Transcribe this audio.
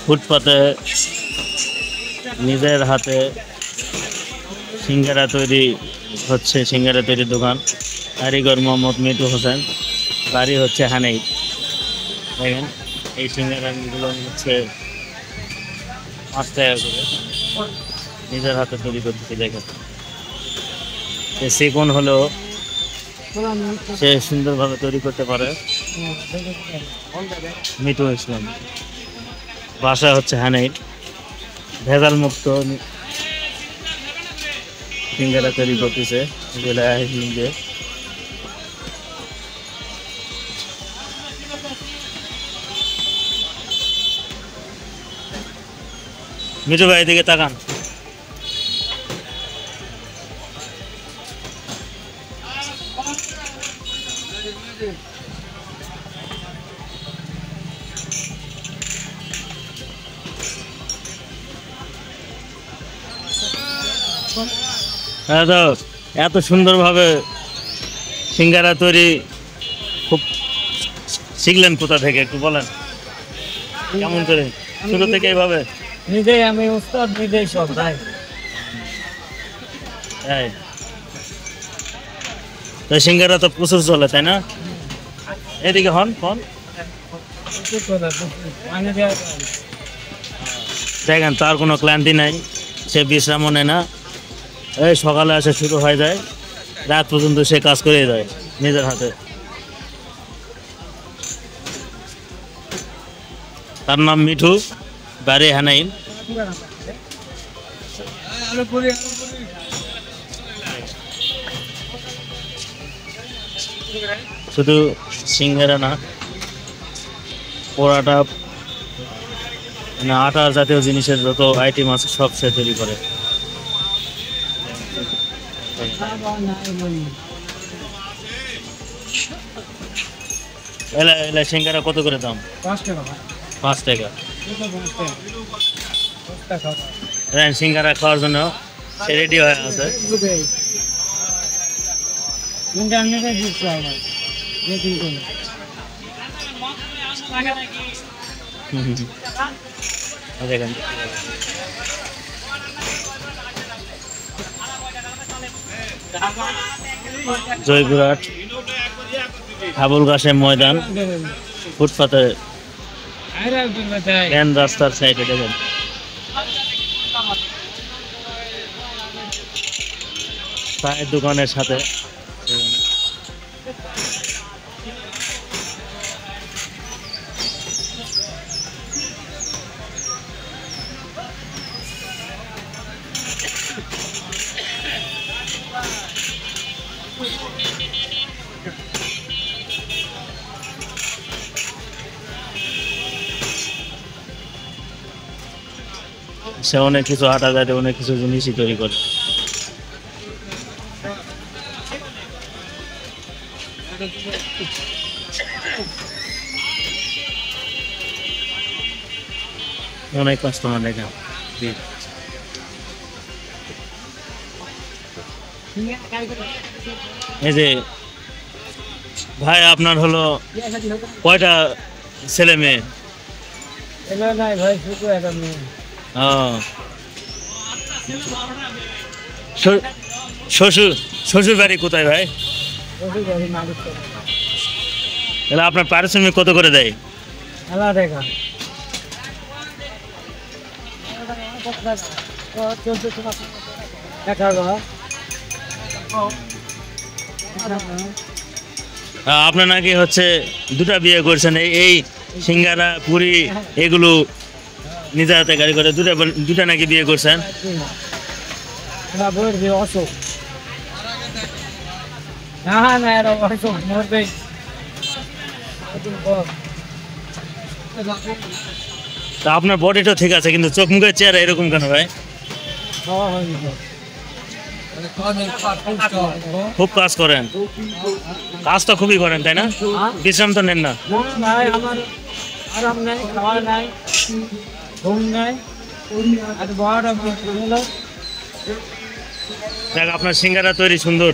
ফুটপাতে নিজের হাতে সিঙ্গারা তৈরি হচ্ছে। সিঙ্গারা তৈরির দোকান, কারিগর মোহাম্মদ মিঠু হোসেন, বাড়ি হচ্ছে হানেই। দেখেন এই সিঙ্গারাগুলো হচ্ছে 5 টাকা করে নিজের হাতে তৈরি করতে। দেখেন সেগুন হলেও সে সুন্দরভাবে তৈরি করতে পারে। মিঠু ইসলাম, বাসা হচ্ছে হানেই। ভেজাল মুক্ত সিঙ্গারা তৈরি করতেছে। মিঠু ভাই দিকে তাকান। এত সুন্দরভাবে সিঙ্গারা তৈরি খুব শিখলেন কোথা থেকে একটু বলেন? কেমন করে শুরু থেকে এইভাবে? নিজেই আমি উস্তাদ, নিজেই সব ভাই। তো সিঙ্গারা তো প্রচুর চলে, তাই না? এদিকে হন হন দেখেন, তার কোনো ক্লান্তি নাই, সে বিশ্রামও নেয় না। এই সকালে আসে, শুরু হয়ে যায়, রাত পর্যন্ত সে কাজ করে যায় নিজের হাতে। তার নাম মিঠু, বাড়ি হানাইন। শুধু সিঙ্গারা না, পোড়াটা মানে আটা জাতীয় জিনিসের যত আইটেম আছে সব সে তৈরি করে। এলা এলা সিঙ্গারা কত করে দাম? 5 টাকা। 5 টাকা। সিঙ্গারা খাওয়ার জন্য সে রেডি হয়ে আছে। দেখেন জয়পুরহাট হাবুল গাছের ময়দান, ফুটপাতে মেন রাস্তার সাইডে। দেখেন চায়ের দোকানের সাথে সে অনেক কিছু আটা জাতীয় অনেক কিছু জিনিসই তৈরি করে। অনেক কাস্টমার দেখেন। এই যে ভাই, আপনার হলো কয়টা ছেলে মেয়ে? শ্বশুর বাড়ি কোথায় ভাই? তাহলে আপনার পারিশ্রমিক কত করে দেয়? আপনার নাকি হচ্ছে 2টা বিয়ে করছেন, এই সিঙ্গারা পুরি এগুলো নিজের হাতে গাড়ি করে 2টা নাকি বিয়ে করছেন? তা আপনার বডিটা ঠিক আছে, কিন্তু চোখ মুখের চেহারা এরকম কেন ভাই? খুব কাজ করেন, কাজ তো খুবই করেন, তাই না? বিশ্রাম তো নেন না? দেখ আপনার সিঙ্গারা তৈরি সুন্দর।